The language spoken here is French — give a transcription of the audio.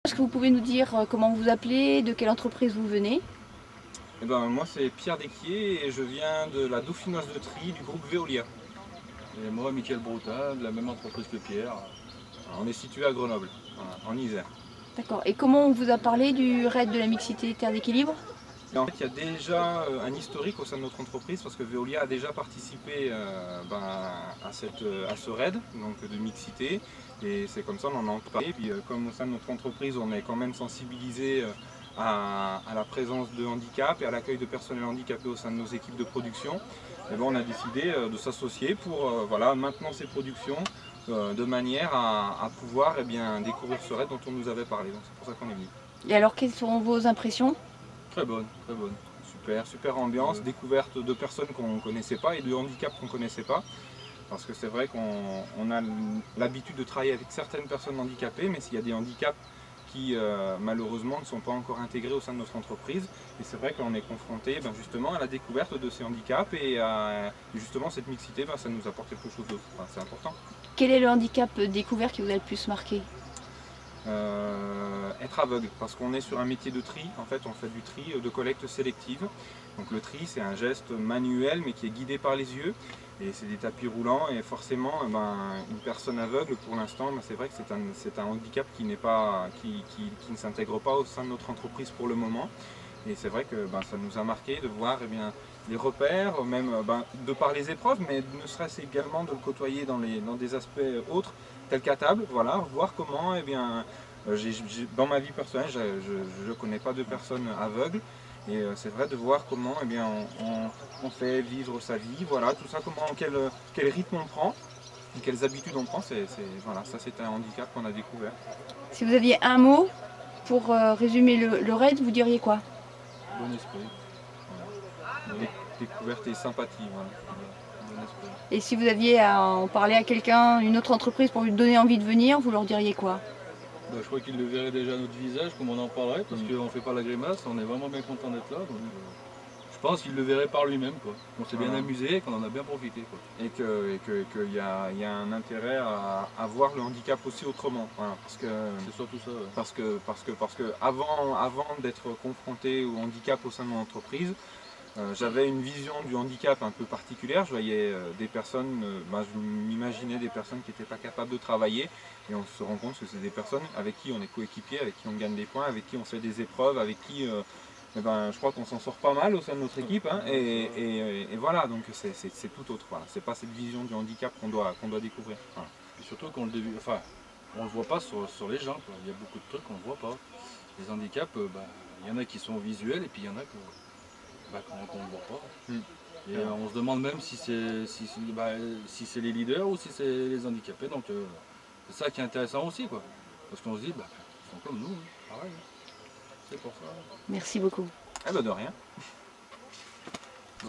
Est-ce que vous pouvez nous dire comment vous vous appelez, de quelle entreprise vous venez? Eh ben, moi c'est Pierre Desquier et je viens de la Dauphinoise de Trie du groupe Veolia. Et moi, Mickaël Broutin, de la même entreprise que Pierre. Alors, on est situé à Grenoble, voilà, en Isère. D'accord. Et comment on vous a parlé du raid de la mixité Terre d'équilibre? Et en fait, il y a déjà un historique au sein de notre entreprise parce que Veolia a déjà participé à ce raid donc, de mixité. Et c'est comme ça on en a entendu parler. Et puis, comme au sein de notre entreprise, on est quand même sensibilisé à la présence de handicap et à l'accueil de personnel handicapé au sein de nos équipes de production, et ben, on a décidé de s'associer pour voilà, maintenir ces productions de manière à pouvoir découvrir ce raid dont on nous avait parlé. Donc c'est pour ça qu'on est venu. Et alors, quelles sont vos impressions? Très bonne, très bonne. Super ambiance, découverte de personnes qu'on ne connaissait pas et de handicaps qu'on ne connaissait pas. Parce que c'est vrai qu'on a l'habitude de travailler avec certaines personnes handicapées, mais s'il y a des handicaps qui malheureusement ne sont pas encore intégrés au sein de notre entreprise. Et c'est vrai qu'on est confronté justement à la découverte de ces handicaps et justement cette mixité, ça nous apporte quelque chose d'autre. Enfin, c'est important. Quel est le handicap découvert qui vous a le plus marqué? Être aveugle, parce qu'on est sur un métier de tri, en fait on fait du tri de collecte sélective. Donc le tri c'est un geste manuel mais qui est guidé par les yeux et c'est des tapis roulants et forcément une personne aveugle pour l'instant c'est vrai que c'est un handicap qui ne s'intègre pas au sein de notre entreprise pour le moment. Et c'est vrai que ça nous a marqué de voir les repères, même de par les épreuves, mais ne serait-ce également de le côtoyer dans des aspects autres, tels qu'à table, voilà, voir comment, dans ma vie personnelle, je ne connais pas de personnes aveugles, et c'est vrai de voir comment on fait vivre sa vie, voilà, tout ça, quel rythme on prend, et quelles habitudes on prend, voilà, ça c'est un handicap qu'on a découvert. Si vous aviez un mot pour résumer le raid, vous diriez quoi? Bon esprit. Voilà. Découverte et sympathie, voilà. Bon esprit. Et si vous aviez à en parler à quelqu'un, une autre entreprise pour lui donner envie de venir, vous leur diriez quoi? Bah, je crois qu'il le verrait déjà à notre visage, comme on en parlerait, parce qu'on ne fait pas la grimace, on est vraiment bien content d'être là. Donc, je pense qu'il le verrait par lui-même, quoi. On s'est bien Voilà. amusé et qu'on en a bien profité, quoi. Et qu'il y a un intérêt à voir le handicap aussi autrement. Voilà, C'est surtout ça, ouais. parce que avant d'être confronté au handicap au sein de mon entreprise, j'avais une vision du handicap un peu particulière. Je voyais des personnes, je m'imaginais des personnes qui n'étaient pas capables de travailler, et on se rend compte que c'est des personnes avec qui on est coéquipier, avec qui on gagne des points, avec qui on fait des épreuves, avec qui je crois qu'on s'en sort pas mal au sein de notre équipe, hein, et voilà, donc c'est tout autre. Voilà. C'est pas cette vision du handicap qu'on doit découvrir. Voilà. Et surtout qu'on on le voit pas sur les gens, quoi. Il y a beaucoup de trucs qu'on ne voit pas. Les handicaps, il y en a qui sont visuels et puis il y en a qu'on ne voit pas. Mm. Et on se demande même si c'est les leaders ou si c'est les handicapés. Donc c'est ça qui est intéressant aussi, quoi. Parce qu'on se dit, ils sont comme nous, hein, pareil. C'est pour ça. Merci beaucoup. Eh ben de rien.